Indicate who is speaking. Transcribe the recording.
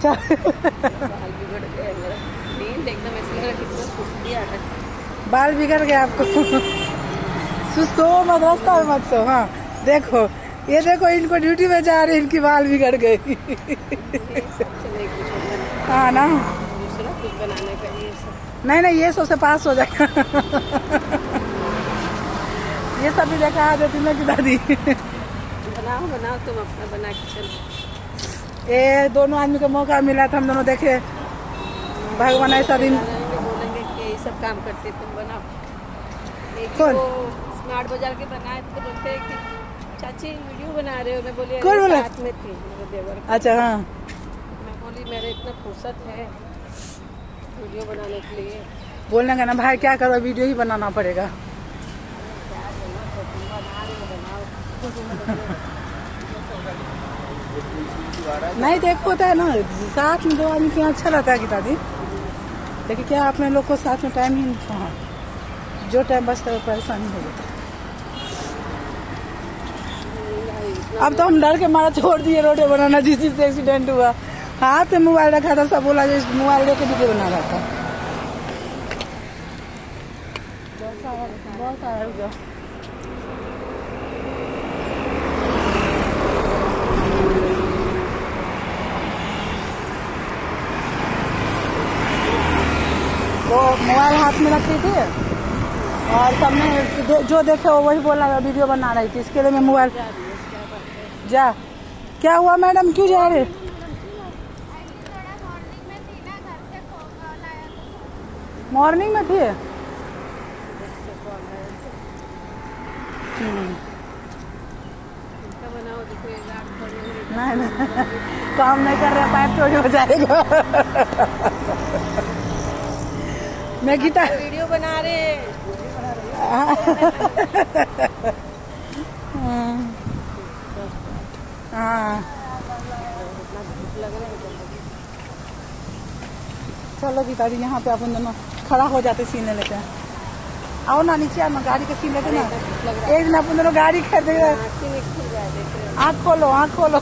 Speaker 1: चल
Speaker 2: बाल बिगड़ गए मेरा, नींद एकदम ऐसा लग रहा कितना सुस्ती आ रहा है।
Speaker 1: बाल बिगड़ गया आपको। सुस्त हो मत, रास्ता में मत सो। हाँ देखो, ये देखो इनको ड्यूटी में जा रहे, इनकी बाल बिगड़ गई। हाँ ना,
Speaker 2: दूसरा कुछ बनाने का ये सब
Speaker 1: नहीं ये सब से पास हो जाएगा। ये सब भी देखा देती ना कि दादी।
Speaker 2: बनाओ तुम अपना बना के चलो।
Speaker 1: ये दोनों आदमी को मौका मिला था, हम दोनों देखे भगवान ऐसा दिन।
Speaker 2: बोलेंगे कि ये सब काम करते तुम बनाओ।
Speaker 1: कौन?
Speaker 2: स्मार्ट बाजार के बनाए तो बोलते हैं कि चाची वीडियो बना रहे हो। मैं बोली
Speaker 1: कौन बोला?
Speaker 2: साथ में थी मेरे देवर।
Speaker 1: अच्छा हाँ,
Speaker 2: मैं बोली मेरे इतना फुर्सत है वीडियो बनाने के लिए।
Speaker 1: बोलने का ना भाई क्या करो, वीडियो ही बनाना पड़ेगा।
Speaker 2: क्या करना तो तुम बना रहे हो बनाओ।
Speaker 1: नहीं देखो होता है ना, साथ में दो आदमी क्या अच्छा रहता है कि दादी। लेकिन क्या अपने लोग को साथ में टाइम ही नहीं, हाँ जो टाइम बचता है वो परेशानी हो जाता है। अब तो हम डर के मारा छोड़ दिए रोटे बनाना, जिस चीज से एक्सीडेंट हुआ। हाथ में मोबाइल रखा था, सब बोला जो मोबाइल लेके वीडियो बना रहा था। बहुत सारा रुक जाओ। वो मोबाइल हाथ में रखी थी और सबने जो देखे वो वही बोला वीडियो बना रही थी, इसके लिए मैं मोबाइल। जा क्या हुआ मैडम, क्यों जा रहे? मॉर्निंग में थी। नहीं काम नहीं कर रहे, पाइप चोरी हो जाएगा। मैं गीता
Speaker 2: वीडियो बना रहे।
Speaker 1: हाँ चलो गीता जी, यहाँ पे अपन दोनों खड़ा हो जाते सीने लेके। आओ ना नीचे, आओ ना गाड़ी के सीन लेते ना। एक दिन अपन दोनों गाड़ी खरीदे। आँख खोलो, आँख खोलो।